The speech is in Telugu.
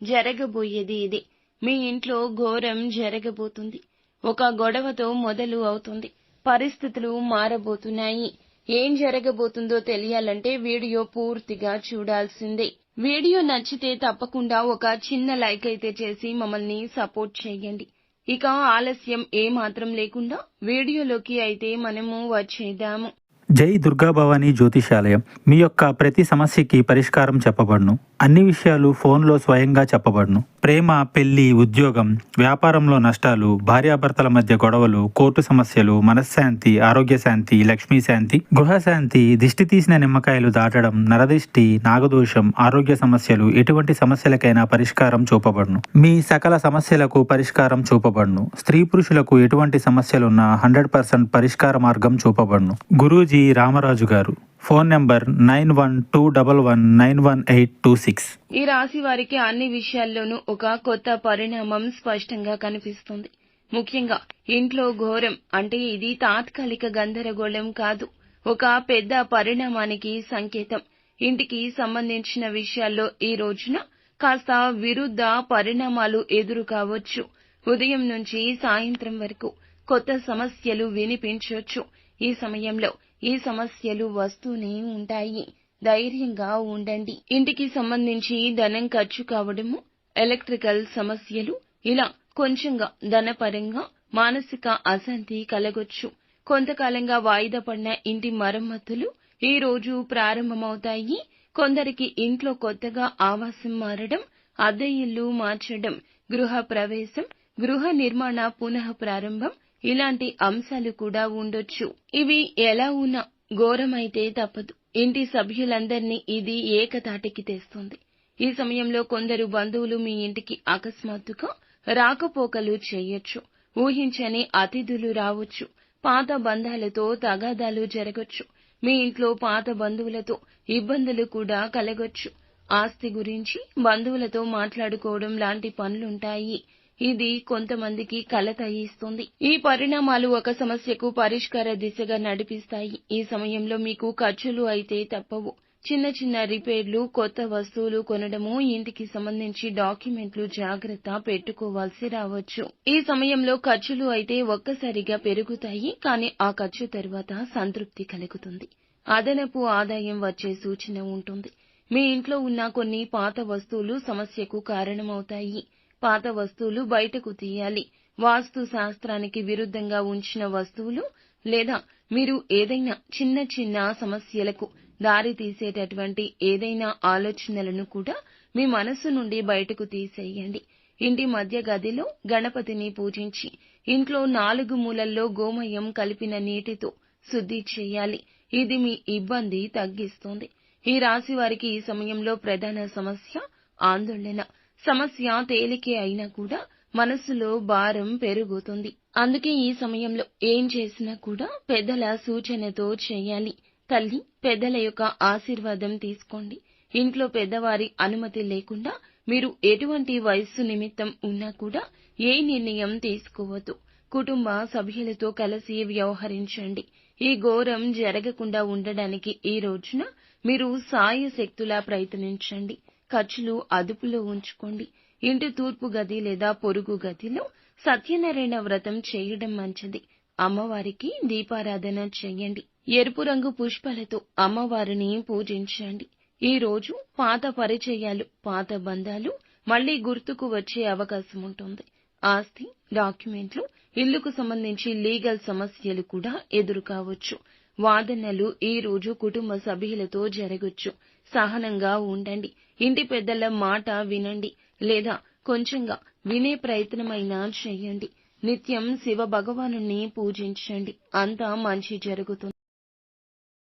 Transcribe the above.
జరగబోయేది ఇదే. మీ ఇంట్లో ఘోరం జరగబోతుంది. ఒక గొడవతో మొదలు అవుతుంది. పరిస్థితులు మారబోతున్నాయి. ఏం జరగబోతుందో తెలియాలంటే వీడియో పూర్తిగా చూడాల్సిందే. వీడియో నచ్చితే తప్పకుండా ఒక చిన్న లైక్ అయితే చేసి మమ్మల్ని సపోర్ట్ చేయండి. ఇక ఆలస్యం ఏమాత్రం లేకుండా వీడియోలోకి అయితే మనము వచ్చేద్దాము. జై దుర్గాభవాని జ్యోతిషాలయం. మీ యొక్క ప్రతి సమస్యకి పరిష్కారం చెప్పబడును. అన్ని విషయాలు ఫోన్లో స్వయంగా చెప్పబడును. ప్రేమ, పెళ్లి, ఉద్యోగం, వ్యాపారంలో నష్టాలు, భార్యాభర్తల మధ్య గొడవలు, కోర్టు సమస్యలు, మనశ్శాంతి, ఆరోగ్య శాంతి, లక్ష్మీ శాంతి, గృహశాంతి, దిష్టి తీసిన నిమ్మకాయలు దాటడం, నరదిష్టి, నాగదోషం, ఆరోగ్య సమస్యలు, ఎటువంటి సమస్యలకైనా పరిష్కారం చూపబడును. మీ సకల సమస్యలకు పరిష్కారం చూపబడును. స్త్రీ పురుషులకు ఎటువంటి సమస్యలున్నా 100% పరిష్కార మార్గం చూపబడును. గురూజీ రామరాజు గారు. Phone number 9121191826. ఈ రాశి వారికి అన్ని విషయాల్లోనూ ఒక కొత్త పరిణామం స్పష్టంగా కనిపిస్తుంది. ముఖ్యంగా ఇంట్లో ఘోరం అంటే ఇది తాత్కాలిక గందరగోళం కాదు, ఒక పెద్ద పరిణామానికి సంకేతం. ఇంటికి సంబంధించిన విషయాల్లో ఈ రోజున కాస్త విరుద్ధ పరిణామాలు ఎదురు కావచ్చు. ఉదయం నుంచి సాయంత్రం వరకు కొత్త సమస్యలు వినిపించవచ్చు. ఈ సమయంలో ఈ సమస్యలు వస్తూనే ఉంటాయి. ధైర్యంగా ఉండండి. ఇంటికి సంబంధించి ధనం ఖర్చు కావడము, ఎలక్ట్రికల్ సమస్యలు, ఇలా కొంచెంగా ధనపరంగా మానసిక అశాంతి కలగొచ్చు. కొంతకాలంగా వాయిదా పడిన ఇంటి మరమ్మతులు ఈ రోజు ప్రారంభమవుతాయి. కొందరికి ఇంట్లో కొత్తగా ఆవాసం మారడం, అద్దె ఇల్లు మార్చడం, గృహ ప్రవేశం, గృహ నిర్మాణ పునః ప్రారంభం, ఇలాంటి అంశాలు కూడా ఉండొచ్చు. ఇవి ఎలా ఉన్నా ఘోరమైతే తప్పదు. ఇంటి సభ్యులందరినీ ఇది ఏకతాటికి తెస్తుంది. ఈ సమయంలో కొందరు బంధువులు మీ ఇంటికి అకస్మాత్తుగా రాకపోకలు చేయొచ్చు. ఊహించని అతిథులు రావచ్చు. పాత బంధాలతో తగాదాలు జరగొచ్చు. మీ ఇంట్లో పాత బంధువులతో ఇబ్బందులు కూడా కలగొచ్చు. ఆస్తి గురించి బంధువులతో మాట్లాడుకోవడం లాంటి పనులుంటాయి. ఇది కొంతమందికి కలత ఇస్తుంది. ఈ పరిణామాలు ఒక సమస్యకు పరిష్కార దిశగా నడిపిస్తాయి. ఈ సమయంలో మీకు ఖర్చులు అయితే తప్పవు. చిన్న చిన్న రిపేర్లు, కొత్త వస్తువులు కొనడము, ఇంటికి సంబంధించి డాక్యుమెంట్లు జాగ్రత్త పెట్టుకోవాల్సి రావచ్చు. ఈ సమయంలో ఖర్చులు అయితే ఒక్కసారిగా పెరుగుతాయి. కానీ ఆ ఖర్చు తర్వాత సంతృప్తి కలుగుతుంది. అదనపు ఆదాయం వచ్చే సూచన ఉంటుంది. మీ ఇంట్లో ఉన్న కొన్ని పాత వస్తువులు సమస్యకు కారణమవుతాయి. పాత వస్తువులు బయటకు తీయాలి. వాస్తు శాస్త్రానికి విరుద్ధంగా ఉంచిన వస్తువులు లేదా మీరు ఏదైనా చిన్న చిన్న సమస్యలకు దారి తీసేటటువంటి ఏదైనా ఆలోచనలను కూడా మీ మనసు నుండి బయటకు తీసేయండి. ఇంటి మధ్య గదిలో గణపతిని పూజించి ఇంట్లో 4 మూలల్లో గోమయం కలిపిన నీటితో శుద్ధి చేయాలి. ఇది మీ ఇబ్బంది తగ్గిస్తుంది. ఈ రాశి వారికి ఈ సమయంలో ప్రధాన సమస్య ఆందోళన. సమస్య తేలికే అయినా కూడా మనసులో భారం పెరుగుతుంది. అందుకే ఈ సమయంలో ఏం చేసినా కూడా పెద్దల సూచనతో చేయాలి. తల్లి, పెద్దల యొక్క ఆశీర్వాదం తీసుకోండి. ఇంట్లో పెద్దవారి అనుమతి లేకుండా మీరు ఎటువంటి వయస్సు నిమిత్తం ఉన్నా కూడా ఏ నిర్ణయం తీసుకోవద్దు. కుటుంబ సభ్యులతో కలిసి వ్యవహరించండి. ఈ ఘోరం జరగకుండా ఉండడానికి ఈ రోజున మీరు సాయశక్తులా ప్రయత్నించండి. ఖర్చులు అదుపులో ఉంచుకోండి. ఇంటి తూర్పు గది లేదా పొరుగు గదిలో సత్యనారాయణ వ్రతం చేయడం మంచిది. అమ్మవారికి దీపారాధన చేయండి. ఎరుపు రంగు పుష్పాలతో అమ్మవారిని పూజించండి. ఈ రోజు పాత పరిచయాలు, పాత బంధాలు మళ్లీ గుర్తుకు వచ్చే అవకాశం ఉంటుంది. ఆస్తి, డాక్యుమెంట్లు, ఇల్లుకు సంబంధించి లీగల్ సమస్యలు కూడా ఎదురు కావచ్చు. వాదనలు ఈ రోజు కుటుంబ సభ్యులతో జరగొచ్చు. సహనంగా ఉండండి. ఇంటి పెద్దల మాట వినండి లేదా కొంచెంగా వినే ప్రయత్నమైనా చేయండి. నిత్యం శివ భగవానుని పూజించండి. అంతా మంచి జరుగుతుంది.